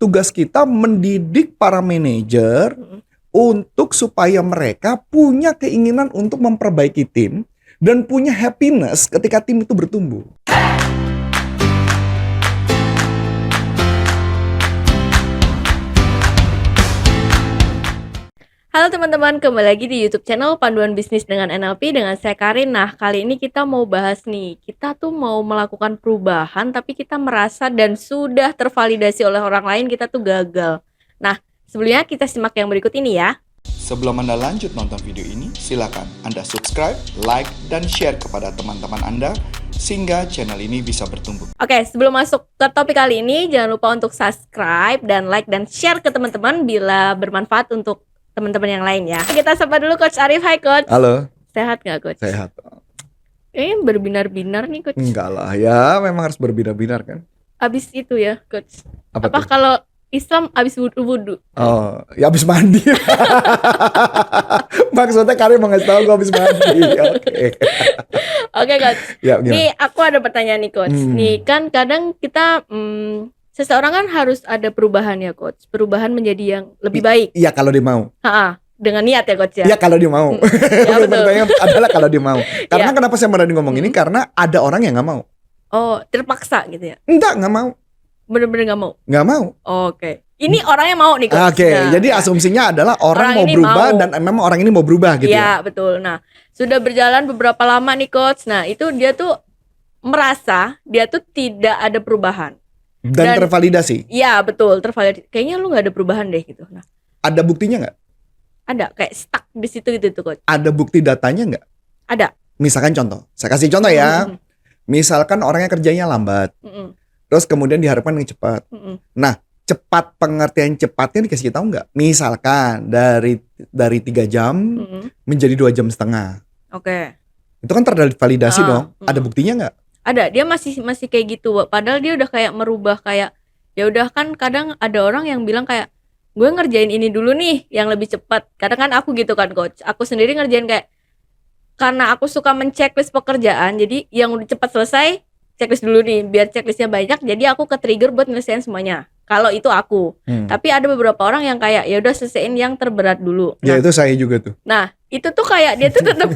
tugas kita mendidik para manajer untuk supaya mereka punya keinginan untuk memperbaiki tim dan punya happiness ketika tim itu bertumbuh. Halo teman-teman, kembali lagi di YouTube channel Panduan Bisnis dengan NLP dengan saya Karin. Nah, kali ini kita mau bahas nih, kita tuh mau melakukan perubahan tapi kita merasa dan sudah tervalidasi oleh orang lain kita tuh gagal. Nah, sebelumnya kita simak yang berikut ini ya. Sebelum Anda lanjut nonton video ini, silakan Anda subscribe, like, dan share kepada teman-teman Anda sehingga channel ini bisa bertumbuh. Oke, sebelum masuk ke topik kali ini, jangan lupa untuk subscribe dan like dan share ke teman-teman bila bermanfaat untuk teman-teman yang lain ya. Kita sapa dulu Coach Arif. Hai Coach. Halo. Sehat nggak Coach? Sehat. Berbinar-binar nih Coach. Enggak lah, ya memang harus berbinar-binar kan. Abis itu ya Coach. Apa tuh? Kalau Islam abis wudhu? Oh, ya abis mandi. Maksudnya Karin mau ngasih tahu gue abis mandi. Oke Coach. Ya, nih aku ada pertanyaan nih Coach. Nih kan kadang kita seseorang kan harus ada perubahan ya Coach. Perubahan menjadi yang lebih baik. Iya kalau dia mau. Dengan niat ya Coach ya. Iya kalau dia mau. Ya, Pertanyaan adalah kalau dia mau. Karena kenapa saya berani ngomong ini? Karena ada orang yang nggak mau. Oh, terpaksa gitu ya? Enggak, nggak mau. Bener-bener nggak mau? Nggak mau. Oke. Ini orangnya mau nih Coach. Oke, jadi asumsinya adalah orang mau berubah dan memang orang ini mau berubah gitu ya. Iya betul. Nah, sudah berjalan beberapa lama nih Coach. Nah, itu dia tuh merasa dia tuh tidak ada perubahan. Dan tervalidasi. Iya betul, tervalidasi. Kayaknya lu nggak ada perubahan deh gitu. Nah, ada buktinya nggak? Ada, kayak stuck di situ gitu tuh Coach. Ada bukti datanya nggak? Ada. Misalkan contoh, saya kasih contoh ya. Misalkan orangnya kerjanya lambat, terus kemudian diharapkan yang cepat. Nah, cepat, pengertian cepatnya dikasih tahu nggak? Misalkan dari 3 jam menjadi 2,5 jam. Oke. Itu kan tervalidasi dong. Ada buktinya nggak? Ada, dia masih kayak gitu. Padahal dia udah kayak merubah kayak ya udah kan kadang ada orang yang bilang kayak gue ngerjain ini dulu nih yang lebih cepat. Kadang kan aku gitu kan Coach. Aku sendiri ngerjain kayak karena aku suka men-checklist pekerjaan. Jadi yang udah cepat selesai checklist dulu nih biar checklistnya banyak. Jadi aku ke-trigger buat nyelesain semuanya. Kalau itu aku. Tapi ada beberapa orang yang kayak ya udah selesaiin yang terberat dulu. Ya itu saya juga tuh. Nah, itu tuh kayak dia tuh tetap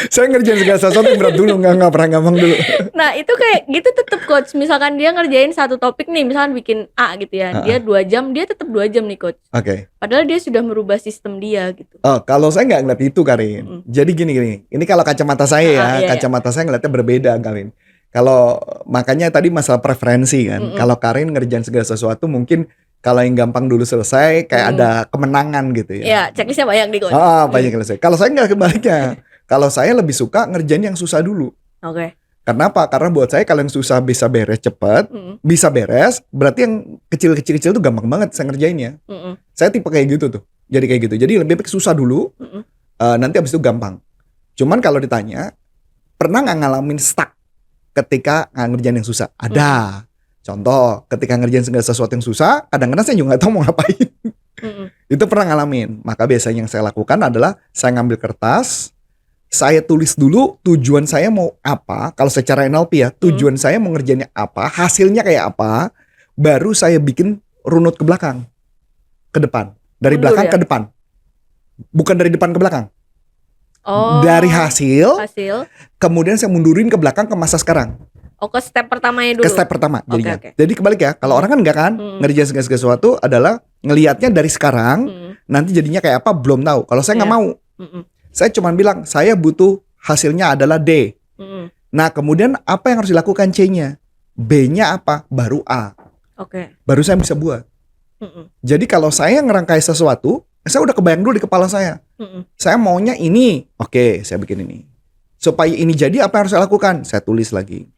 saya ngerjain segala sesuatu yang berat dulu, nggak pernah gampang dulu. Nah, itu kayak gitu tetap Coach. Misalkan dia ngerjain satu topik nih, misalkan bikin A gitu ya. Dia 2 jam, dia tetap 2 jam nih Coach. Oke. Padahal dia sudah merubah sistem dia gitu. Oh, kalau saya nggak ngeliat itu Karin. Jadi gini. Ini kalau kacamata saya ya, kacamata saya ngeliatnya berbeda Karin. Kalau makanya tadi masalah preferensi kan. Kalau Karin ngerjain segala sesuatu mungkin kalau yang gampang dulu selesai kayak ada kemenangan gitu ya. Iya, checklistnya banyak nih Coach. Banyak selesai. Kalau saya nggak kebaliknya. Kalau saya lebih suka ngerjain yang susah dulu. Oke. Kenapa? Karena buat saya kalau yang susah bisa beres cepat, bisa beres, berarti yang kecil-kecil tuh gampang banget saya ngerjainnya. Saya tipe kayak gitu tuh. Jadi kayak gitu. Jadi lebih baik susah dulu, nanti abis itu gampang. Cuman kalau ditanya, pernah nggak ngalamin stuck ketika ngerjain yang susah? Ada. Contoh, ketika ngerjain segala sesuatu yang susah, kadang-kadang saya juga nggak tahu mau ngapain. Itu pernah ngalamin. Maka biasanya yang saya lakukan adalah saya ngambil kertas, saya tulis dulu tujuan saya mau apa. Kalau secara NLP ya, tujuan saya mau ngerjainnya apa, hasilnya kayak apa, baru saya bikin runut ke belakang, ke depan, dari belakang ke depan, bukan dari depan ke belakang. Dari hasil, kemudian saya mundurin ke belakang ke masa sekarang. Ke step pertamanya dulu. Ke step pertama jadinya. Okay. Jadi kebalik ya. Kalau orang kan enggak kan ngerjain segala sesuatu adalah ngelihatnya dari sekarang, nanti jadinya kayak apa belum tahu. Kalau saya nggak mau. Saya cuma bilang saya butuh hasilnya adalah D. Nah kemudian apa yang harus dilakukan C-nya? B-nya apa? Baru A. Baru saya bisa buat. Jadi kalau saya ngerangkai sesuatu, saya udah kebayang dulu di kepala saya. Saya maunya ini. Oke, saya bikin ini. Supaya ini jadi apa yang harus saya lakukan? Saya tulis lagi.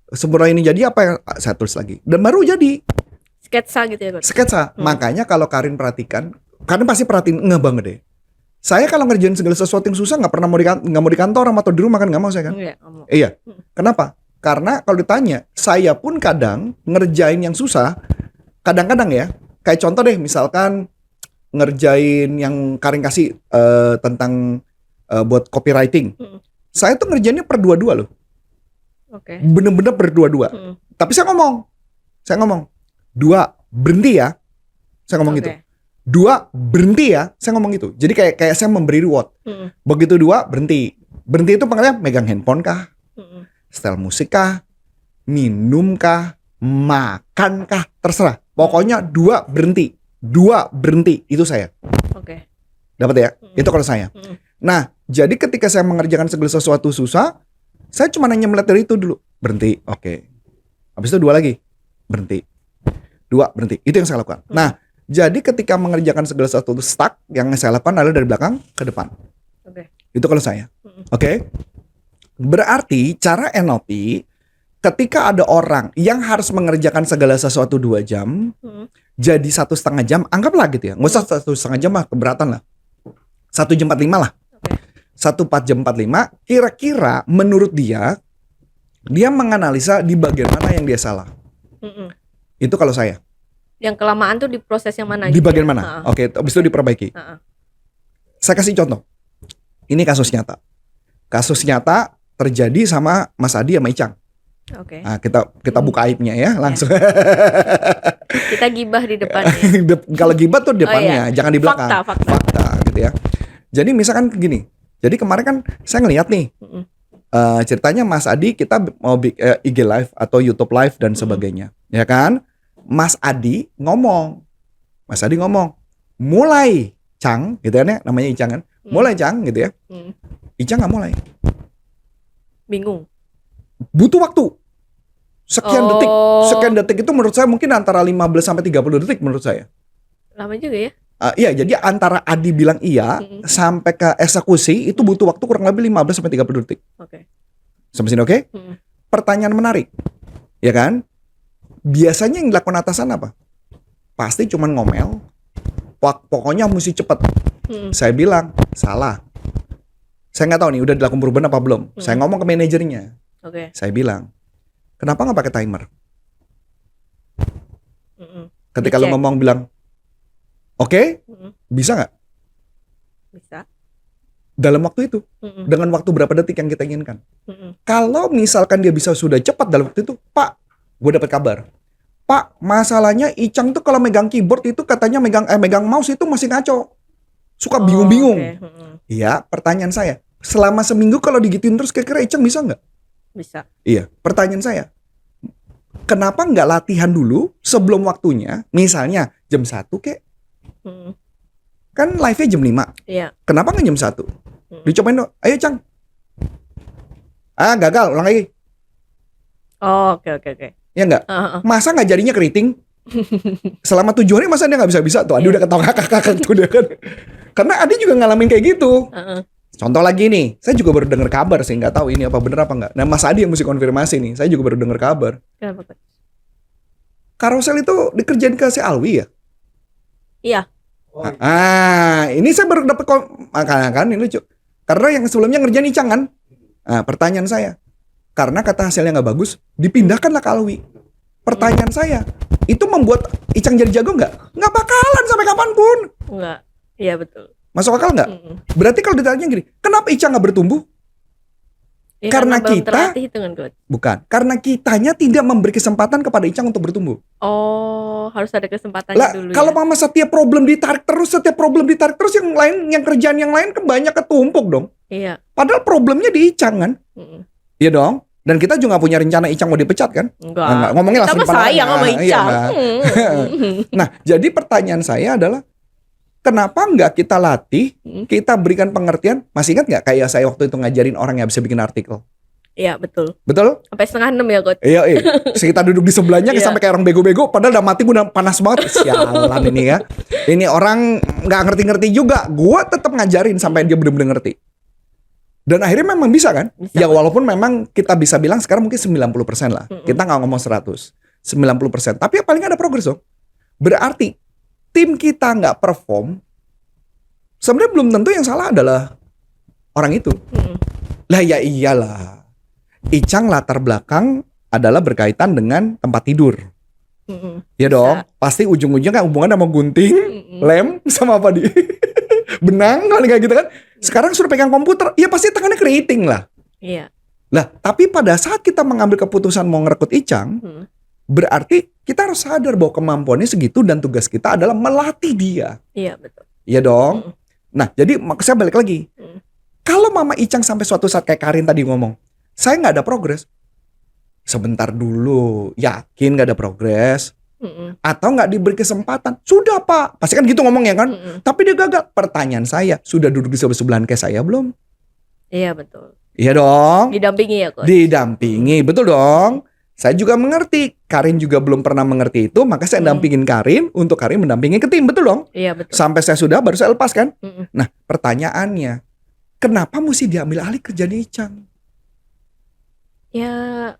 Sebelum ini jadi apa yang saya tulis lagi. Dan baru jadi. Sketsa gitu ya Coach? Sketsa. Makanya kalau Karin perhatikan, Karin pasti perhatiin nggak banget deh. Saya kalau ngerjain segala sesuatu yang susah nggak pernah nggak mau di kantor atau di rumah kan nggak mau saya kan. Iya. Kenapa? Karena kalau ditanya, saya pun kadang ngerjain yang susah. Kadang-kadang ya. Kayak contoh deh, misalkan ngerjain yang Karin kasih tentang buat copywriting. Saya tuh ngerjainnya per 2-2 loh. Bener-bener per 2-2. Tapi saya ngomong 2 berhenti ya. Saya ngomong gitu. 2, berhenti ya. Saya ngomong gitu. Jadi kayak saya memberi reward. Begitu 2, berhenti. Berhenti itu panggilnya megang handphone kah? Setel musik kah? Minum kah? Makan kah? Terserah. Pokoknya 2, berhenti. 2, berhenti. Itu saya. Dapat ya? Itu kalau saya. Nah, jadi ketika saya mengerjakan segala sesuatu susah, saya cuma hanya melihat dari itu dulu. Berhenti. Oke. Habis itu 2 lagi. Berhenti. 2, berhenti. Itu yang saya lakukan. Nah, jadi ketika mengerjakan segala sesuatu stuck, yang saya lakukan adalah dari belakang ke depan. Itu kalau saya. Oke. Berarti cara NLP, ketika ada orang yang harus mengerjakan segala sesuatu 2 jam, jadi 1,5 jam, anggaplah gitu ya. Nggak usah 1,5 jam lah, keberatan lah. 1 jam 45 lah. 1 jam 45, kira-kira menurut dia menganalisa di bagian mana yang dia salah. Itu kalau saya. Yang kelamaan tuh di proses yang mana? Di bagian mana? Oke, habis itu diperbaiki. Saya kasih contoh. Ini kasus nyata. Kasus nyata terjadi sama Mas Adi sama Icang. Nah, kita buka aibnya ya langsung. Kita gibah di depannya. Kalau gibah tuh depannya, jangan di belakang. Fakta gitu ya. Jadi misalkan gini. Jadi kemarin kan saya ngeliat nih. Ceritanya Mas Adi kita mau IG live atau YouTube live dan sebagainya. Ya kan? Mas Adi ngomong, mulai Cang, gitu kan ya, namanya Icang kan, mulai Cang, gitu ya. Icang nggak mulai, bingung, butuh waktu, sekian detik itu menurut saya mungkin antara 15 sampai 30 detik menurut saya. Lama juga ya? Iya, jadi antara Adi bilang iya sampai ke eksekusi itu butuh waktu kurang lebih 15 sampai 30 detik. Sampai sini oke? Pertanyaan menarik, ya kan? Biasanya yang dilakukan atasan apa? Pasti cuman ngomel. Pokoknya mesti cepet. Saya bilang salah. Saya nggak tahu nih udah dilakukan perubahan apa belum. Saya ngomong ke manajernya. Saya bilang, kenapa nggak pakai timer? Ketika lo ngomong bilang, oke, bisa nggak? Bisa. Dalam waktu itu, dengan waktu berapa detik yang kita inginkan. Kalau misalkan dia bisa sudah cepat dalam waktu itu, Pak, gue dapat kabar. Pak, masalahnya Icang tuh kalau megang keyboard itu katanya megang mouse itu masih ngaco. Suka bingung-bingung. Iya, pertanyaan saya. Selama seminggu kalau digituin terus kira-kira Icang bisa nggak? Bisa. Iya, pertanyaan saya. Kenapa nggak latihan dulu sebelum waktunya? Misalnya jam 1 kek. Kan live-nya jam 5. Iya. Kenapa nggak jam 1? Dicobain dong. Ayo Cang. Gagal, ulang lagi. Oke. Ya enggak? Masa nggak jadinya keriting? Selama 7 hari masa dia nggak bisa tuh? Adi udah ketawa kakak tuh dia kan. Karena Adi juga ngalamin kayak gitu. Contoh lagi nih, saya juga baru dengar kabar sih, nggak tahu ini apa bener apa nggak. Nah Mas Adi yang mesti konfirmasi nih, saya juga baru dengar kabar. Kenapa? Karosel itu dikerjain ke si Alwi ya? Iya. Ini saya baru dapat kan ini lucu. Karena yang sebelumnya ngerjain Icang kan. Pertanyaan saya, karena kata hasilnya nggak bagus, dipindahkanlah ke Alwi. Pertanyaan saya, itu membuat Icang jadi jago nggak? Nggak bakalan sampai kapanpun. Nggak. Iya betul. Masuk akal nggak? Berarti kalau ditanya gini, kenapa Icang nggak bertumbuh? Ya, karena kita bukan. Karena kitanya tidak memberi kesempatan kepada Icang untuk bertumbuh. Harus ada kesempatannya dulu. Kalau mama setiap problem ditarik terus, yang lain, yang kerjaan yang lain kan banyak ketumpuk dong. Iya. Padahal problemnya di Icang kan. Iya dong. Dan kita juga gak punya rencana Icang mau dipecat kan? Enggak. Ngomongnya langsung kita sayang sama Icang. Nah, jadi pertanyaan saya adalah, kenapa nggak kita latih, kita berikan pengertian? Masih ingat nggak kayak saya waktu itu ngajarin orang yang bisa bikin artikel? Iya betul. Betul? Sampai 5:30 ya coach. Iya. Kita duduk di sebelahnya sampai kayak orang bego-bego, padahal udah mati, udah panas banget. Sialan ini ya. Ini orang nggak ngerti-ngerti juga. Gua tetap ngajarin sampai dia benar-benar ngerti. Dan akhirnya memang bisa kan? Bisa, ya walaupun memang kita bisa bilang sekarang mungkin 90% lah. Kita nggak ngomong 100. 90%. Tapi ya paling ada progres dong. Berarti tim kita nggak perform, sebenarnya belum tentu yang salah adalah orang itu. Lah ya iyalah. Icang latar belakang adalah berkaitan dengan tempat tidur. Ya dong, pasti ujung-ujungnya kan hubungan sama gunting, lem, sama apa di benang kali kayak gitu kan. Sekarang suruh pegang komputer, ya pasti tangannya keriting lah. Iya. Lah, tapi pada saat kita mengambil keputusan mau ngerekrut Icang, Berarti kita harus sadar bahwa kemampuannya segitu dan tugas kita adalah melatih dia. Iya betul. Iya dong. Nah, jadi saya balik lagi. Kalau Mama Icang sampai suatu saat kayak Karin tadi ngomong, saya nggak ada progres. Sebentar dulu, yakin nggak ada progres? Atau nggak diberi kesempatan? Sudah Pak, pasti kan gitu ngomongnya kan. Tapi dia gagal. Pertanyaan saya, sudah duduk di sebelah-sebelahan kayak saya belum? Iya betul. Iya dong. Didampingi ya Coach. Didampingi, betul dong. Saya juga mengerti, Karin juga belum pernah mengerti itu, maka saya dampingin Karin untuk Karin mendampingi ke tim, betul dong? Iya betul. Sampai saya sudah, baru saya lepas kan? Nah, pertanyaannya, kenapa mesti diambil alih kerjaan Icang? Ya,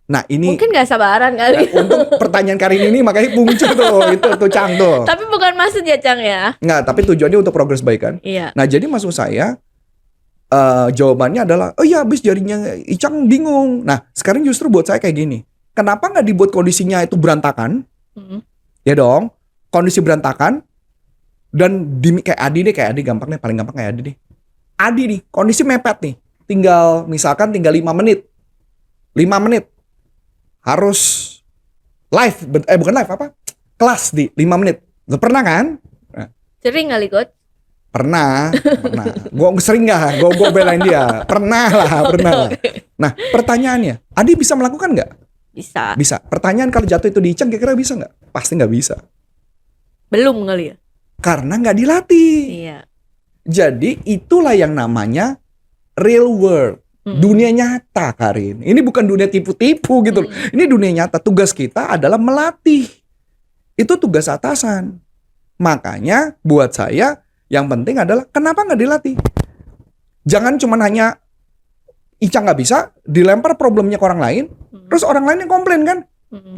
nah ini mungkin gak sabaran kali. Untuk pertanyaan Karin ini makanya muncul tuh, itu Cang tuh. Tapi bukan maksud ya Cang ya? Nggak, tapi tujuannya untuk progres baik kan? Iya. Nah jadi maksud saya, jawabannya adalah, oh iya habis jarinya Icang bingung. Nah sekarang justru buat saya kayak gini. Kenapa nggak dibuat kondisinya itu berantakan? Ya dong, kondisi berantakan. Dan kayak Adi gampang nih, paling gampang kayak Adi nih. Adi nih, kondisi mepet nih. Tinggal 5 menit. 5 menit. Harus live, bukan live apa? Kelas di 5 menit. Pernah kan? Sering kali Coach? Pernah. Gue sering gak? Gue belain dia. Pernah lah. Nah pertanyaannya, Adi bisa melakukan nggak? Bisa. Pertanyaan kalau jatuh itu di Icang kira-kira bisa nggak? Pasti nggak bisa. Belum kali ya? Karena nggak dilatih. Iya. Jadi itulah yang namanya real world. Dunia nyata Karin. Ini bukan dunia tipu-tipu gitu loh. Ini dunia nyata. Tugas kita adalah melatih. Itu tugas atasan. Makanya buat saya yang penting adalah kenapa nggak dilatih? Jangan cuma hanya Icang nggak bisa, dilempar problemnya ke orang lain, terus orang lain yang komplain kan,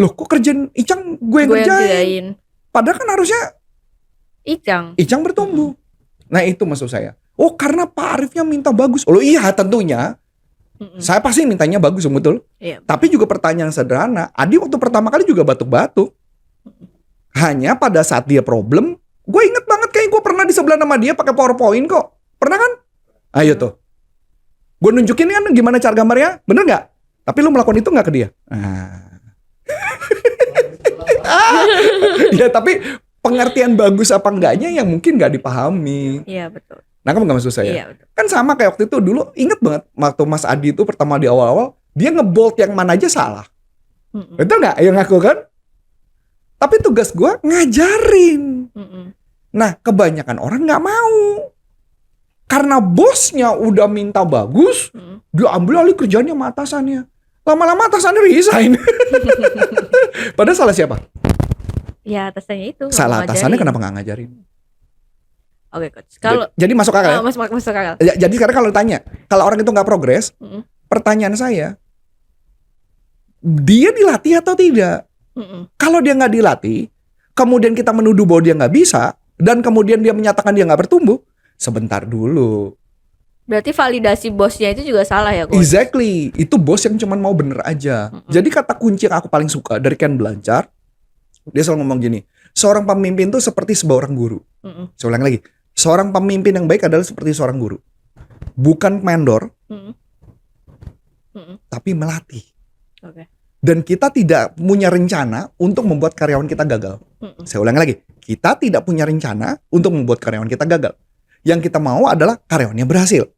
loh kok kerjaan Icang gue yang kerjain. Padahal kan harusnya Icang bertumbuh. Nah itu maksud saya. Oh karena Pak Arifnya minta bagus. Oh iya tentunya. Saya pasti mintanya bagus betul. Iya. Tapi juga pertanyaan sederhana. Adi waktu pertama kali juga batuk-batuk. Hanya pada saat dia problem, gue inget banget kayak gue pernah di sebelah nama dia pakai PowerPoint kok. Pernah kan? Ayo tuh. Gue nunjukin kan gimana cara gambarnya, bener nggak? Tapi lu melakukan itu nggak ke dia? Ya tapi pengertian bagus apa enggaknya yang mungkin nggak dipahami. Iya betul. Nah kamu nggak maksud saya? Iya, betul. Kan sama kayak waktu itu dulu, inget banget waktu Mas Adi itu pertama di awal-awal, dia ngebolt yang mana aja salah. Betul nggak? Yang ngaku kan? Tapi tugas gue ngajarin. Nah kebanyakan orang nggak mau. Karena bosnya udah minta bagus, dia ambil alih kerjanya sama atasannya. Lama-lama atasannya resign. Padahal salah siapa? Ya atasannya itu. Salah atasannya kenapa nggak ngajarin? Oke Coach. Kalau jadi masuk akal ya? Masuk akal. Jadi sekarang kalau ditanya, kalau orang itu nggak progres, pertanyaan saya, dia dilatih atau tidak? Kalau dia nggak dilatih, kemudian kita menuduh bahwa dia nggak bisa, dan kemudian dia menyatakan dia nggak bertumbuh, sebentar dulu. Berarti validasi bosnya itu juga salah ya Coach? Exactly, itu bos yang cuma mau bener aja. Jadi kata kunci yang aku paling suka dari Ken Blanchard, dia selalu ngomong gini, seorang pemimpin itu seperti seorang guru. Saya ulang lagi, seorang pemimpin yang baik adalah seperti seorang guru, bukan mandor, tapi melatih. Dan kita tidak punya rencana untuk membuat karyawan kita gagal. Saya ulang lagi, kita tidak punya rencana untuk membuat karyawan kita gagal. Yang kita mau adalah karyawannya berhasil.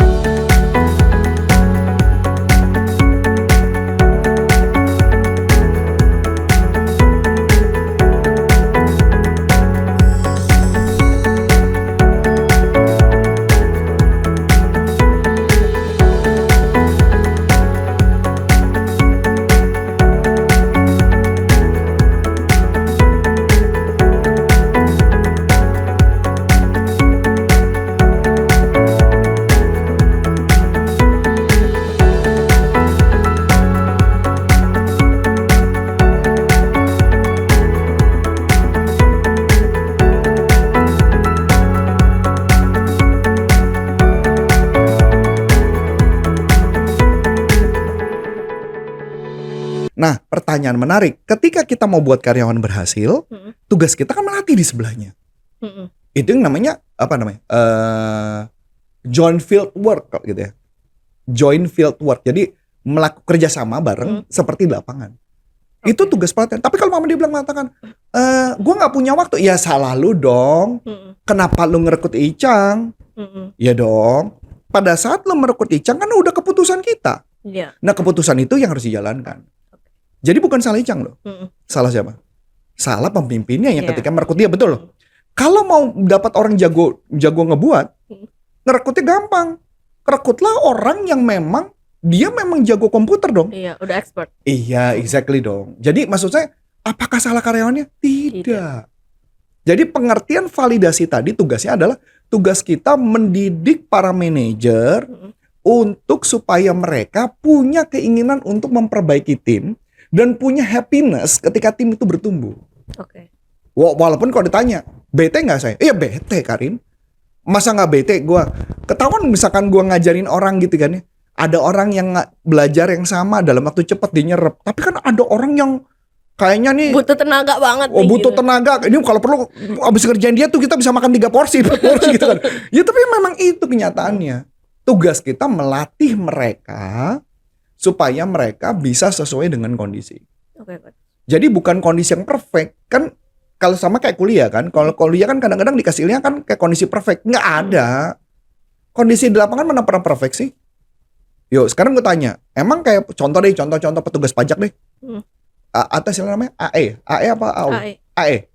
Nah, pertanyaan menarik. Ketika kita mau buat karyawan berhasil, tugas kita kan melatih di sebelahnya. Itu yang namanya apa namanya? Joint field work gitu ya. Joint field work. Jadi melakukan kerjasama bareng seperti di lapangan. Itu tugas pelatihan. Tapi kalau mama dia bilang mengatakan, gue nggak punya waktu, ya salah lu dong. Kenapa lu ngerekrut Icang? Ya dong. Pada saat lu merekrut Icang kan udah keputusan kita. Iya. Nah keputusan itu yang harus dijalankan. Jadi bukan salah Icang loh. Salah siapa? Salah pemimpinnya yang ketika merekrut dia, betul loh. Kalau mau dapat orang jago ngebuat, ngerekrutnya gampang. Rekrutlah orang yang memang dia memang jago komputer dong. Iya, udah expert. Iya, exactly dong. Jadi maksud saya, apakah salah karyawannya? Tidak. Jadi pengertian validasi tadi tugasnya adalah tugas kita mendidik para manajer untuk supaya mereka punya keinginan untuk memperbaiki tim dan punya happiness ketika tim itu bertumbuh. Oke. Walaupun kalau ditanya, bete nggak saya? Iya bete Karin. Masa nggak bete? Gue ketahuan misalkan gue ngajarin orang gitu kan ya. Ada orang yang belajar yang sama dalam waktu cepat dia nyerap. Tapi kan ada orang yang kayaknya nih butuh tenaga banget nih, butuh tenaga. Ini kalau perlu abis kerjaan dia tuh kita bisa makan 3 porsi, 4 porsi gitu kan. Ya tapi memang itu kenyataannya. Tugas kita melatih mereka supaya mereka bisa sesuai dengan kondisi. Oke. Jadi bukan kondisi yang perfect. Kan kalau sama kayak kuliah kan. Kalau kuliah kan kadang-kadang dikasihnya kan kayak kondisi perfect. Nggak ada. Kondisi di lapangan mana pernah perfect sih? Yuk sekarang gue tanya, emang kayak contoh petugas pajak deh. Atau istilah namanya AE apa AO? AE.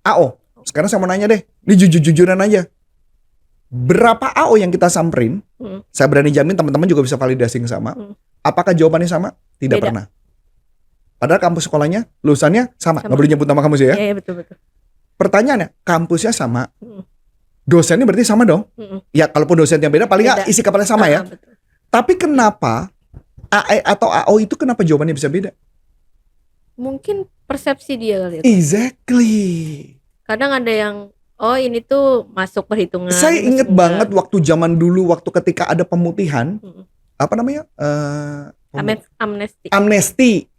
AO. Sekarang saya mau nanya deh, ini jujur-jujuran aja. Berapa AO yang kita samperin? Saya berani jamin teman-teman juga bisa validasi yang sama. Apakah jawabannya sama? Tidak Beda. pernah. Padahal kampus sekolahnya, lulusannya sama. Nggak boleh nyebut nama kampus ya? Iya betul. Pertanyaannya, kampusnya sama. Dosennya berarti sama dong? Ya kalaupun dosennya beda, paling nggak isi kepalanya sama ya. Betul. Tapi kenapa AE atau AO itu kenapa jawabannya bisa beda? Mungkin persepsi dia kali ya. Exactly. Kadang ada yang ini tuh masuk perhitungan. Saya inget banget waktu zaman dulu waktu ketika ada pemutihan, apa namanya? Amnesti.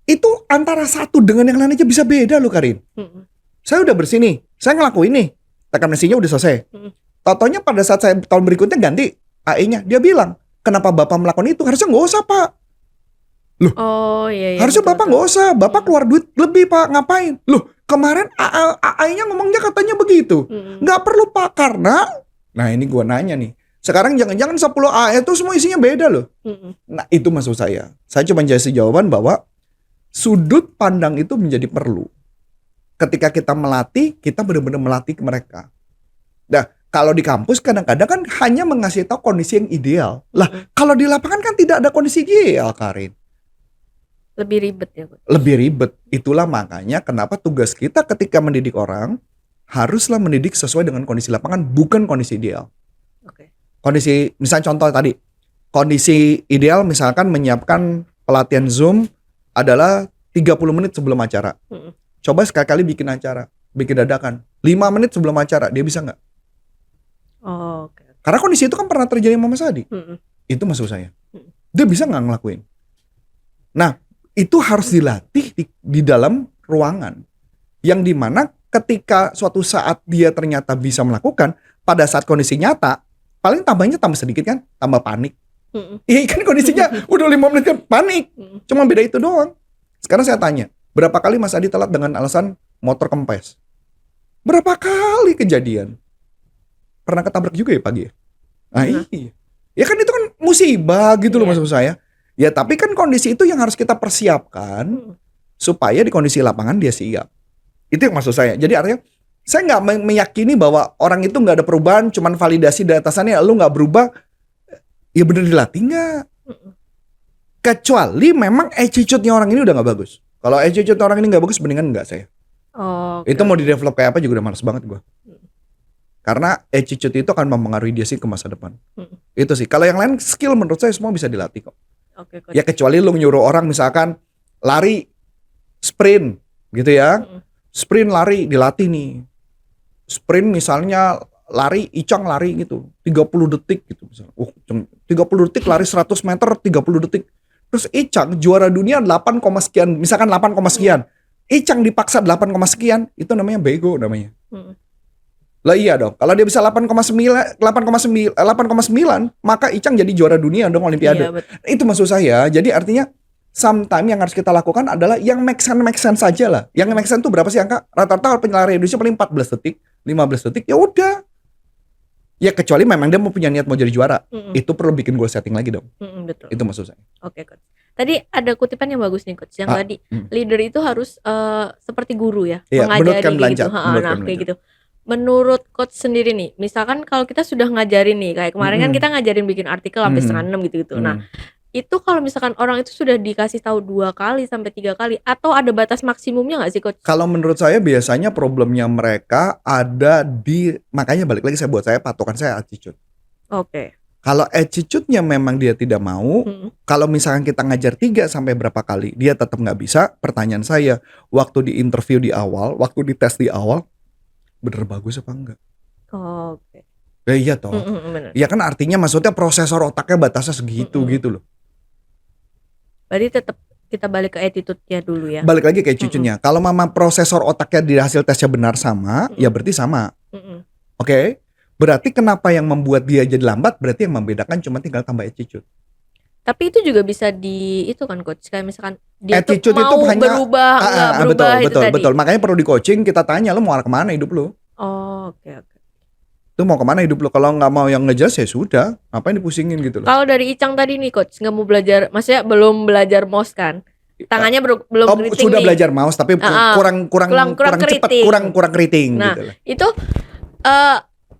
Itu antara satu dengan yang lain aja bisa beda loh Karin. Saya udah bersih nih, saya ngelakuin nih. Teks amnestinya udah selesai. Totonya pada saat saya tahun berikutnya ganti AE-nya, dia bilang, kenapa Bapak melakukan itu? Harusnya nggak usah Pak. Loh, iya. harusnya Bapak nggak usah. Bapak keluar duit lebih Pak, ngapain? Loh, kemarin AE-nya ngomongnya katanya begitu. Nggak perlu Pak, karena, nah ini gua nanya nih, sekarang jangan-jangan 10 AE itu semua isinya beda loh. Nah itu maksud saya. Saya cuma kasih jawaban bahwa sudut pandang itu menjadi perlu. Ketika kita melatih, kita benar-benar melatih mereka. Nah, kalau di kampus kadang-kadang kan hanya mengasih tahu kondisi yang ideal. Lah, kalau di lapangan kan tidak ada kondisi ideal, Karin. Lebih ribet ya, Bu. Lebih ribet. Itulah makanya kenapa tugas kita ketika mendidik orang haruslah mendidik sesuai dengan kondisi lapangan, bukan kondisi ideal. Oke. Kondisi, misalnya contoh tadi, kondisi ideal misalkan menyiapkan pelatihan Zoom adalah 30 menit sebelum acara. Coba sekali-kali bikin acara, bikin dadakan. 5 menit sebelum acara, dia bisa nggak? Oke. Karena kondisi itu kan pernah terjadi sama Mas Adi. Itu maksud saya. Dia bisa nggak ngelakuin? Nah, itu harus dilatih di dalam ruangan. Yang dimana ketika suatu saat dia ternyata bisa melakukan, pada saat kondisi nyata, paling tambahnya tambah sedikit kan, tambah panik. Iya kan kondisinya udah 5 menit kan panik. Cuma beda itu doang. Sekarang saya tanya, berapa kali Mas Adi telat dengan alasan motor kempes? Berapa kali kejadian? Pernah ketabrak juga ya pagi ya? Nah iya. Ya kan itu kan musibah gitu loh maksud saya. Ya tapi kan kondisi itu yang harus kita persiapkan supaya di kondisi lapangan dia siap. Itu yang maksud saya. Jadi artinya saya nggak meyakini bahwa orang itu nggak ada perubahan, cuman validasi dari atasannya, lu nggak berubah, ya bener dilatih nggak? Kecuali memang attitude-nya orang ini udah nggak bagus. Kalau attitude orang ini nggak bagus, mendingan nggak saya. Itu mau di develop kayak apa juga udah males banget gue. Karena attitude itu akan mempengaruhi dia sih ke masa depan. Itu sih. Kalau yang lain skill menurut saya semua bisa dilatih kok. Ya kecuali lu nyuruh orang misalkan lari sprint gitu ya. Sprint lari dilatih nih. Sprint misalnya lari Icang lari gitu 30 detik gitu misalnya. 30 detik lari 100 meter 30 detik. Terus Icang juara dunia 8, sekian, misalkan 8, sekian. Icang dipaksa 8, sekian, itu namanya bego namanya. Lah iya dong. Kalau dia bisa 8,9, maka Icang jadi juara dunia dong Olimpiade. Itu maksud saya. Jadi artinya sometimes yang harus kita lakukan adalah yang make sense saja lah. Yang make sense tuh berapa sih angka? Rata-rata penyelenggaraan Indonesia paling 14 detik, 15 detik, ya udah. Ya kecuali memang dia mau punya niat mau jadi juara. Itu perlu bikin goal setting lagi dong. Betul. Itu maksud saya. Oke, Coach. Tadi ada kutipan yang bagus nih, Coach. Yang tadi leader itu harus seperti guru ya, Iya, mengajari gitu. menurutkan Kayak gitu. Menurut Coach sendiri nih, misalkan kalau kita sudah ngajarin nih, kayak kemarin kan kita ngajarin bikin artikel sampai 5:30 gitu. Nah, itu kalau misalkan orang itu sudah dikasih tahu 2 kali sampai 3 kali, atau ada batas maksimumnya nggak sih, Coach? Kalau menurut saya biasanya problemnya mereka ada di, makanya balik lagi saya patokan saya attitude. Oke. Kalau attitude-nya memang dia tidak mau, kalau misalkan kita ngajar 3 sampai berapa kali, dia tetap nggak bisa, pertanyaan saya, waktu di interview di awal, waktu di tes di awal, bener bagus apa enggak? Oke. Iya toh. Bener. Ya kan artinya maksudnya prosesor otaknya batasnya segitu gitu loh. Berarti tetap kita balik ke attitude-nya dulu ya. Balik lagi ke attitude-nya. Kalau mama prosesor otaknya di hasil tesnya benar sama, ya berarti sama. Oke? Berarti kenapa yang membuat dia jadi lambat? Berarti yang membedakan cuma tinggal tambah attitude. Tapi itu juga bisa itu kan, Coach. Kayak misalkan dia attitude tuh mau itu hanya berubah, enggak berubah betul. Makanya perlu di coaching, kita tanya lu mau arah kemana hidup lu. Oh, oke. Lu mau kemana hidup lu? Kalau nggak mau yang ngejelas ya sudah, ngapain dipusingin gitu loh. Kalau dari Icang tadi nih, Coach, nggak mau belajar, maksudnya belum belajar mouse kan? Tangannya belum keriting sudah nih. belajar mouse tapi kurang cepat, kurang keriting Nah, gitu loh. itu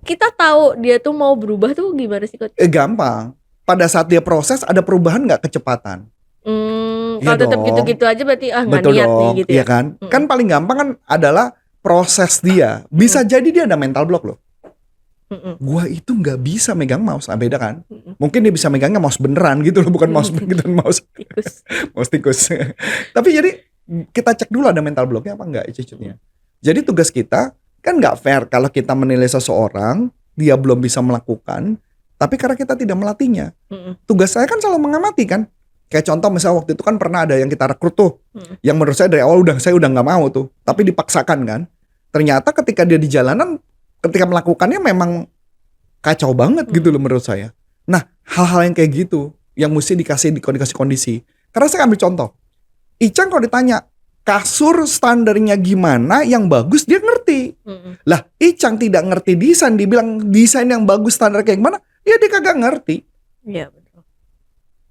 kita tahu dia tuh mau berubah tuh gimana sih, Coach? Gampang. Pada saat dia proses ada perubahan nggak kecepatan? Kalau tetap gitu-gitu aja berarti nggak niat nih gitu ya ya. Kan? Kan paling gampang kan adalah proses dia. Bisa jadi dia ada mental block loh. Gua itu nggak bisa megang mouse, beda kan? Mungkin dia bisa megangnya mouse beneran gitu loh, bukan mouse begitu, mouse tikus. Mouse tikus. Tapi jadi kita cek dulu ada mental blocknya apa enggak attitude-nya. Jadi tugas kita kan nggak fair kalau kita menilai seseorang dia belum bisa melakukan, tapi karena kita tidak melatihnya. Tugas saya kan selalu mengamati kan. Kayak contoh misalnya waktu itu kan pernah ada yang kita rekrut tuh, yang menurut saya dari awal saya udah nggak mau tuh, tapi dipaksakan kan. Ternyata ketika dia di jalanan, ketika melakukannya memang kacau banget gitu loh menurut saya. Nah, hal-hal yang kayak gitu yang mesti dikasih kondisi. Karena saya ambil contoh. Icang kalau ditanya kasur standarnya gimana yang bagus, dia ngerti. Lah, Icang tidak ngerti desain, dibilang desain yang bagus standar kayak gimana, ya dia kagak ngerti. Iya, betul.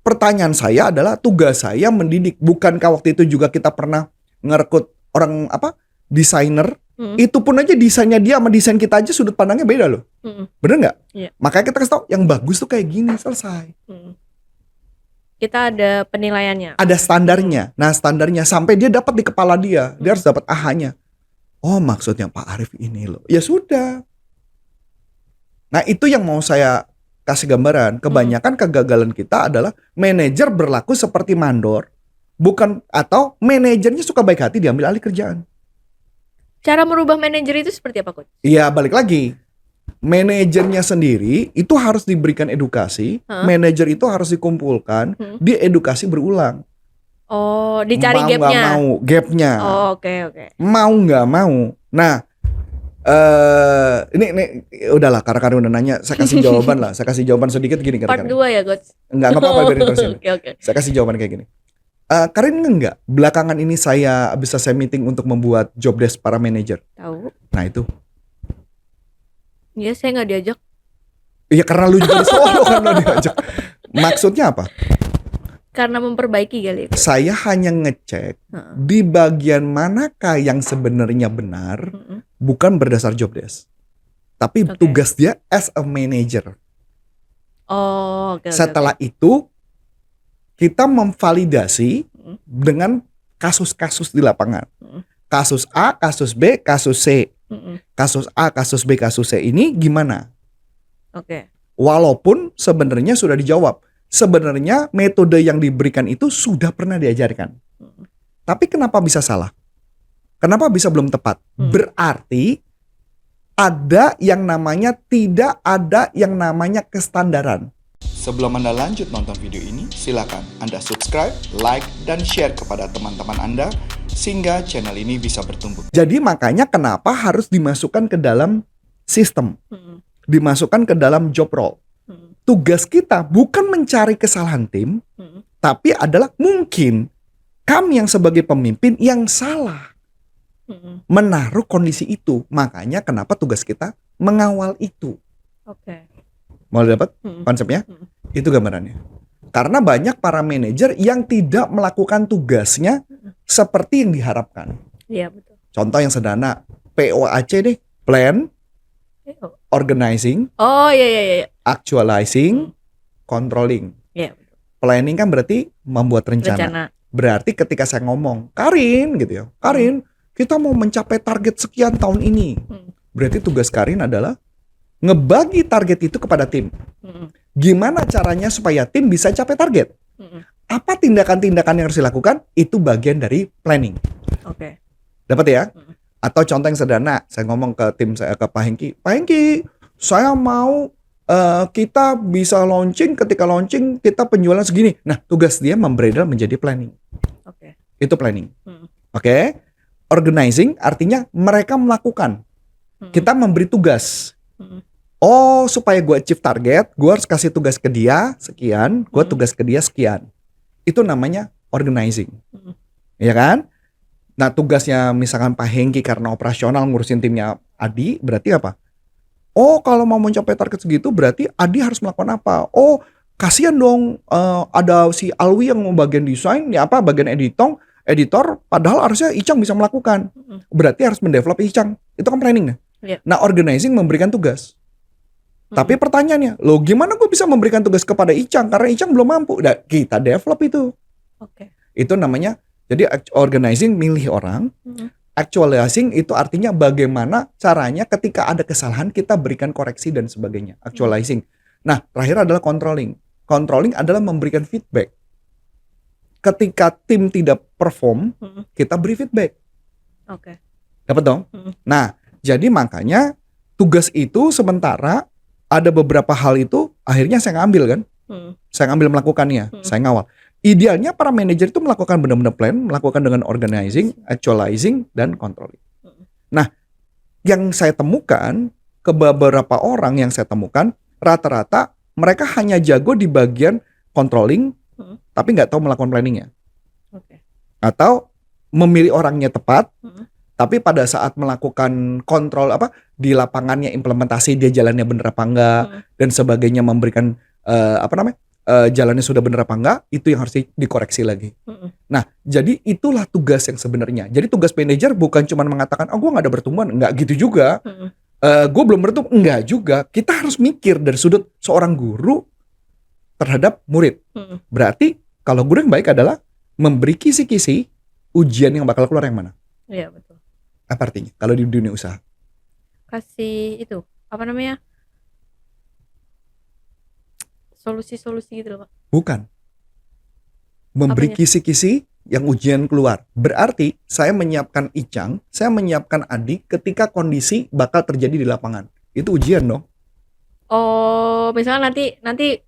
Pertanyaan saya adalah tugas saya mendidik. Bukankah waktu itu juga kita pernah ngerekrut orang desainer? Itu pun aja desainnya dia sama desain kita aja sudut pandangnya beda loh. Bener nggak? Iya. Makanya kita kasih tau yang bagus tuh kayak gini, selesai. Kita ada penilaiannya. Ada standarnya. Nah standarnya sampai dia dapat di kepala dia, dia harus dapat AHA-nya. Oh maksudnya Pak Arif ini loh. Ya sudah. Nah itu yang mau saya kasih gambaran. Kebanyakan kegagalan kita adalah manajer berlaku seperti mandor, bukan, atau manajernya suka baik hati diambil alih kerjaan. Cara merubah manajer itu seperti apa, Coach? Iya, balik lagi. Manajernya sendiri itu harus diberikan edukasi. Manajer itu harus dikumpulkan, diedukasi berulang. Oh, dicari mau gapnya. Mau nggak mau, gapnya. Oh, oke. Mau nggak mau. Nah, ini udahlah, karena udah nanya, saya kasih jawaban lah. Saya kasih jawaban sedikit gini. Part 2 ya, Coach? Enggak apa-apa, biarin terusin. Oke. Saya kasih jawaban kayak gini. Karin enggak, belakangan ini saya bisa meeting untuk membuat job desk para manajer. Tahu. Nah itu. Iya, saya nggak diajak. Iya karena lu juga solo kan lo diajak. Maksudnya apa? Karena memperbaiki kali. Saya hanya ngecek di bagian manakah yang sebenarnya benar, bukan berdasar job desk, tapi tugas dia as a manager. Oh, oke. Setelah itu kita memvalidasi dengan kasus-kasus di lapangan. Kasus A, kasus B, kasus C. Kasus A, kasus B, kasus C ini gimana? Oke. Walaupun sebenarnya sudah dijawab. Sebenarnya metode yang diberikan itu sudah pernah diajarkan. Tapi kenapa bisa salah? Kenapa bisa belum tepat? Berarti ada yang namanya tidak ada yang namanya kestandaran. Sebelum Anda lanjut nonton video ini, silakan Anda subscribe, like, dan share kepada teman-teman Anda sehingga channel ini bisa bertumbuh. Jadi makanya kenapa harus dimasukkan ke dalam sistem, dimasukkan ke dalam job role. Tugas kita bukan mencari kesalahan tim, tapi adalah mungkin Kami yang sebagai pemimpin yang salah menaruh kondisi itu. Makanya kenapa tugas kita mengawal itu. Oke. Mau dapat konsepnya? Itu gambarannya. Karena banyak para manajer yang tidak melakukan tugasnya seperti yang diharapkan. Iya, betul. Contoh yang sederhana, POAC deh, plan, organizing, Iya. actualizing, controlling. Iya, betul. Planning kan berarti membuat rencana. Berarti ketika saya ngomong, Karin gitu ya, Karin, kita mau mencapai target sekian tahun ini. Berarti tugas Karin adalah ngebagi target itu kepada tim. Gimana caranya supaya tim bisa capai target? Apa tindakan-tindakan yang harus dilakukan? Itu bagian dari planning. Oke. Dapat ya? Atau contoh yang sederhana, saya ngomong ke tim saya, ke Pak Hengki, saya mau kita bisa launching, ketika launching kita penjualan segini. Nah, tugas dia membreadel menjadi planning. Oke. Itu planning. Oke. Organizing artinya mereka melakukan. Kita memberi tugas. Oh, supaya gue achieve target, gue harus kasih tugas ke dia sekian, gue tugas ke dia sekian. Itu namanya organizing. Ya kan? Nah, tugasnya misalkan Pak Hengki karena operasional ngurusin timnya Adi, berarti apa? Oh, kalau mau mencapai target segitu berarti Adi harus melakukan apa? Oh, kasihan dong, ada si Alwi yang mau bagian desain, ya apa bagian editor, padahal harusnya Icang bisa melakukan. Berarti harus mendevelop Icang. Itu kan planning. Nah, organizing memberikan tugas. Tapi pertanyaannya, loh gimana gue bisa memberikan tugas kepada Icang karena Icang belum mampu? Nah, kita develop itu. Itu namanya, jadi organizing milih orang, actualizing itu artinya bagaimana caranya ketika ada kesalahan kita berikan koreksi dan sebagainya. Actualizing. Nah, terakhir adalah controlling. Controlling adalah memberikan feedback. Ketika tim tidak perform, kita beri feedback. Dapat dong? Nah, jadi makanya tugas itu sementara ada beberapa hal itu akhirnya saya ngambil kan. Saya ngambil melakukannya, saya ngawal. Idealnya para manajer itu melakukan benar-benar plan, melakukan dengan organizing, actualizing, dan controlling. Nah, yang saya temukan, ke beberapa orang yang saya temukan, rata-rata mereka hanya jago di bagian controlling, tapi nggak tahu melakukan planningnya. Atau memilih orangnya tepat, tapi pada saat melakukan kontrol di lapangannya implementasi dia jalannya bener apa enggak dan sebagainya, memberikan jalannya sudah bener apa enggak, itu yang harus dikoreksi lagi. Nah, jadi itulah tugas yang sebenarnya. Jadi tugas manajer bukan cuma mengatakan, oh gue nggak ada pertumbuhan, nggak gitu juga. Gue belum bertumbuh, enggak juga. Kita harus mikir dari sudut seorang guru terhadap murid. Berarti kalau guru yang baik adalah memberi kisi-kisi ujian yang bakal keluar yang mana. Iya, betul. Apa artinya kalau di dunia usaha? Kasih itu, solusi-solusi gitu loh, Pak. Bukan. Memberi kisi-kisi yang ujian keluar. Berarti saya menyiapkan Icang, saya menyiapkan Adi ketika kondisi bakal terjadi di lapangan. Itu ujian dong. Oh, misalnya nanti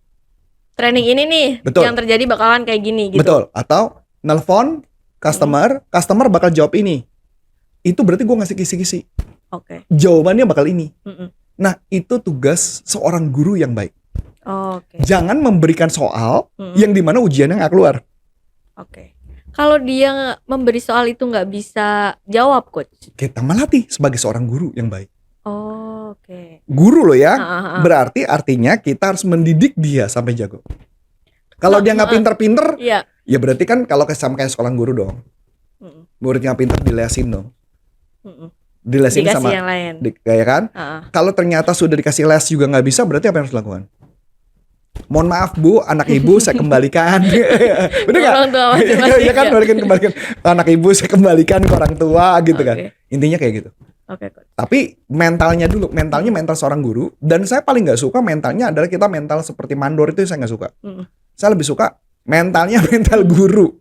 training ini nih, betul, yang terjadi bakalan kayak gini gitu. Betul. Atau nelpon customer bakal jawab ini. Itu berarti gue ngasih kisi-kisi. Jawabannya bakal ini. Nah, itu tugas seorang guru yang baik. Jangan memberikan soal yang dimana ujiannya nggak keluar. Kalau dia memberi soal itu nggak bisa jawab, Coach, kita melatih sebagai seorang guru yang baik. Guru loh ya. Berarti artinya kita harus mendidik dia sampai jago. Kalau dia nggak pinter-pinter, ya berarti kan kalau sama kayak sekolah guru dong. Muridnya pinter dilesin dong. Dilesin dikasih sama yang lain. Kayak kan? Kalau ternyata sudah dikasih les juga nggak bisa, berarti apa yang harus dilakukan? Mohon maaf Bu, anak ibu saya kembalikan. Bener nggak? Ya kan, kembalikan anak ibu saya kembalikan ke orang tua gitu kan. Intinya kayak gitu. Tapi mentalnya dulu, mental seorang guru. Dan saya paling nggak suka mentalnya adalah kita mental seperti mandor, itu saya nggak suka. Saya lebih suka mentalnya mental guru,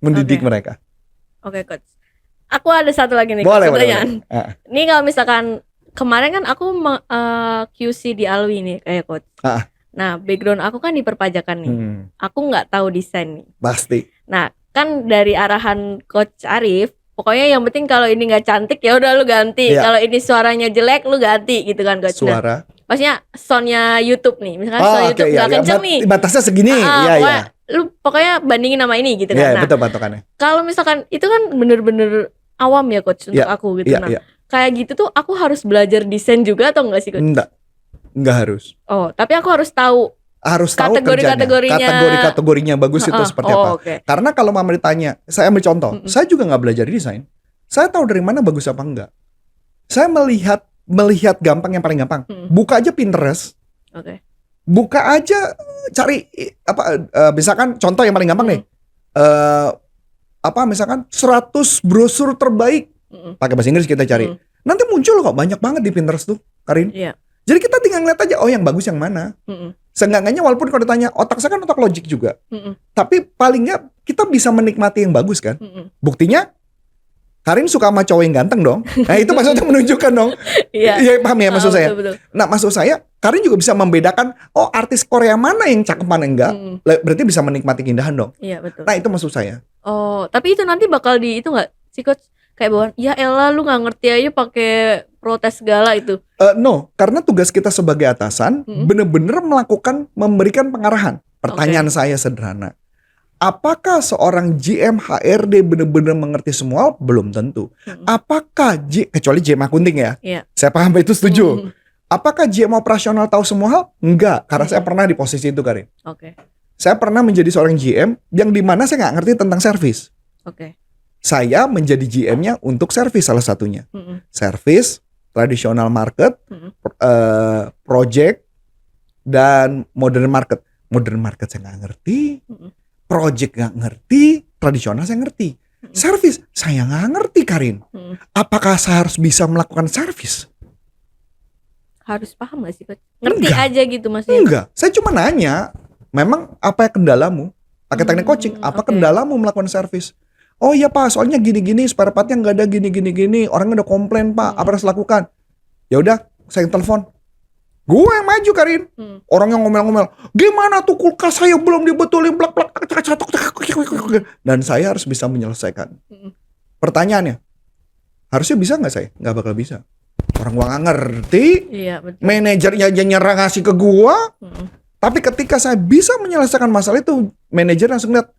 mendidik mereka. Coach. Aku ada satu lagi nih pertanyaan. Ini kalau misalkan kemarin kan aku QC di Alwi nih kayak Coach. Nah, background aku kan di perpajakan nih. Aku nggak tahu desain nih. Pasti. Nah, kan dari arahan Coach Arif, pokoknya yang penting kalau ini nggak cantik ya udah lu ganti. Kalau ini suaranya jelek lu ganti gitu kan, Coach. Suara. Maksudnya soundnya YouTube nih, misalkan sound YouTube nggak kenceng nih. Batasnya segini. lu pokoknya bandingin sama ini gitu kan. Iya, Nah, betul patokannya. kalau misalkan itu kan bener-bener awam ya coach untuk Iya, aku gitu. iya, Nah, iya. kayak gitu tuh aku harus belajar desain juga atau enggak sih coach? Enggak harus. Oh, tapi aku harus tahu Tahu Kategori-kategorinya. kategori-kategorinya bagus itu Heeh. seperti apa. Oke. Karena kalau mama ditanya, saya ambil contoh, Mm-mm. saya juga nggak belajar desain. Saya tahu dari mana bagus apa enggak. Saya melihat gampang, yang paling gampang. Mm. Buka aja Pinterest, Oke. buka aja cari misalkan contoh yang paling gampang nih. Misalkan 100 brosur terbaik, Mm-mm. pakai bahasa Inggris kita cari. Mm. Nanti muncul kok banyak banget di Pinterest tuh, Karin. Iya. Jadi kita tinggal ngeliat aja, oh yang bagus yang mana. Mm-mm. Seenggaknya walaupun kalau ditanya, otak saya kan otak logik juga. Mm-mm. Tapi paling nggak kita bisa menikmati yang bagus kan. Mm-mm. Buktinya Karin suka sama cowok yang ganteng dong. Nah itu maksudnya menunjukkan dong. Iya. Iya paham ya maksud saya. Betul. Nah maksud saya Karin juga bisa membedakan, oh artis Korea mana yang cakep mana enggak. Mm-mm. Berarti bisa menikmati keindahan dong. Iya, betul. Nah itu maksud saya. Oh, tapi itu nanti bakal di itu nggak sih coach? Kayak bawaan, ya elah lu nggak ngerti aja pakai protes segala itu. No, karena tugas kita sebagai atasan benar-benar memberikan pengarahan. Pertanyaan saya sederhana. Apakah seorang GM HRD benar-benar mengerti semua? Belum tentu. Apakah kecuali GM akunting ya? Iya. Saya paham itu setuju. Mm. Apakah GM operasional tahu semua hal? Enggak, karena saya pernah di posisi itu, Karin. Oke. Saya pernah menjadi seorang GM yang dimana saya nggak ngerti tentang servis. Oke. Saya menjadi GM-nya untuk servis salah satunya. Mm-mm. Servis, tradisional market, Mm-mm. project, dan modern market. Modern market saya nggak ngerti, Mm-mm. project nggak ngerti, tradisional saya ngerti. Servis saya nggak ngerti, Karin. Mm-mm. Apakah saya harus bisa melakukan servis? Harus paham gak sih coach? Ngerti Enggak. aja gitu maksudnya. Enggak, saya cuma nanya, memang apa kendalamu? Pakai teknik coaching, apa Oke. kendalamu melakukan servis? Oh iya Pak, soalnya gini-gini, spare partnya nggak ada gini-gini, orangnya udah komplain Pak, apa harus lakukan? Ya udah, saya telepon. Gue yang maju, Karin. Orang yang ngomel-ngomel, gimana tuh kulkas saya belum dibetulin, plak-plak, dan saya harus bisa menyelesaikan. Pertanyaannya, harusnya bisa nggak saya? Nggak bakal bisa. Orang gua nggak ngerti, Iya, betul. manajernya aja nyerah ngasih ke gua. Mm-mm. Tapi ketika saya bisa menyelesaikan masalah itu, manajer langsung lihat,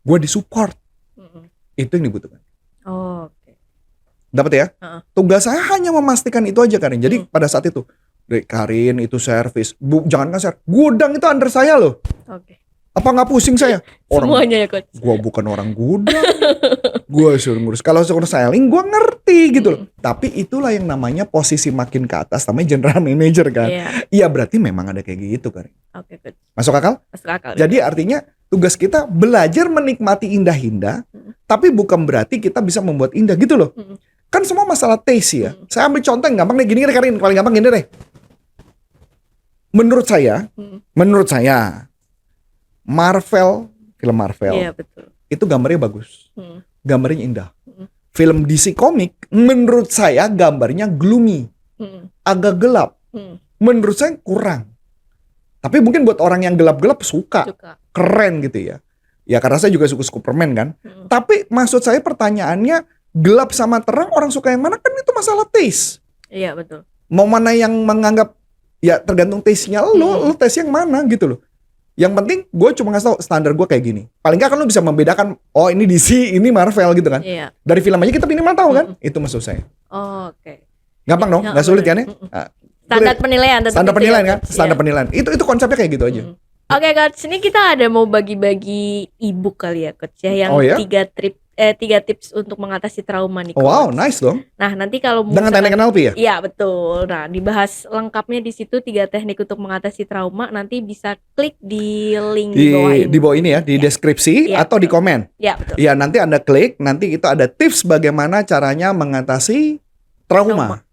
gua disupport. Mm-mm. Itu yang dibutuhkan. Oh, oke. Dapat ya? Uh-uh. Tugas saya hanya memastikan itu aja, Karin. Jadi pada saat itu, Karin itu servis, jangankan servis, gudang itu under saya loh. Oke. Apa nggak pusing saya? Semuanya ya coach. Gua bukan orang gudang. Gua suruh ngurus. Kalau suruh selling, gua ngerti gitu loh. Tapi itulah yang namanya posisi makin ke atas, namanya general manager kan. Iya. Iya berarti memang ada kayak gitu, Karin. Oke, coach. Masuk akal? Masuk akal. Jadi artinya tugas kita belajar menikmati indah-indah, tapi bukan berarti kita bisa membuat indah gitu loh. Kan semua masalah taste ya. Saya ambil contoh yang gampang nih, gini deh Karin, paling gampang gini deh. Menurut saya, film Marvel, Iya, betul. itu gambarnya bagus, gambarnya indah. Mm. Film DC komik, menurut saya gambarnya gloomy, agak gelap. Menurut saya kurang. Tapi mungkin buat orang yang gelap-gelap suka. Keren gitu ya. Ya karena saya juga suka Superman kan. Tapi maksud saya pertanyaannya, gelap sama terang orang suka yang mana, kan itu masalah taste. Iya, betul. Mau mana yang menganggap, ya tergantung taste-nya lo taste yang mana gitu loh. Yang penting gue cuma ngasih tau standar gue kayak gini. Paling gak kan lo bisa membedakan, oh ini DC, ini Marvel gitu kan. Iya. Dari film aja kita minimal tahu kan. Itu maksud saya. Oh, oke. Gampang dong, Ya, gak sulit kan ya. Standar penilaian tetap Standar itu penilaian ya, kan, coach. standar Iya. penilaian. Itu konsepnya kayak gitu aja. Oke, coach, ini kita ada mau bagi-bagi ebook kali ya, coach ya, yang Oh, ya? 3 tips untuk mengatasi trauma nih, coach. Wow, nice dong. Nah, nanti kalau Dengan teknik NLP ya? Iya, betul. Nah, dibahas lengkapnya di situ 3 teknik untuk mengatasi trauma. Nanti bisa klik di link di bawah ini. Di bawah ini ya, di deskripsi Iya, atau di komen. Iya, betul. Ya nanti Anda klik, nanti itu ada tips bagaimana caranya mengatasi trauma.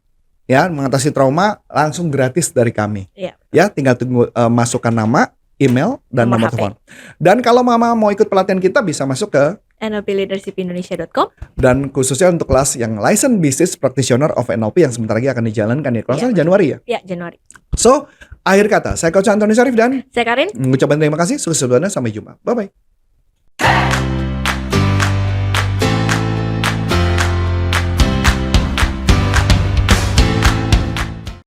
Ya, mengatasi trauma langsung gratis dari kami. Iya. Ya, tinggal tunggu masukkan nama, email, dan Nomor nomor HP. telepon. Dan kalau Mama mau ikut pelatihan kita bisa masuk ke, NLPleadershipindonesia.com. dan khususnya untuk kelas yang Licensed Business Practitioner of NLP yang sebentar lagi akan dijalankan ya. Kalau Iya. salah Januari ya. Ya, Januari. So, akhir kata, saya Coach Antoni Syarif dan Saya Karin. mengucapkan terima kasih. Sukses selalu, sampai jumpa. Bye-bye.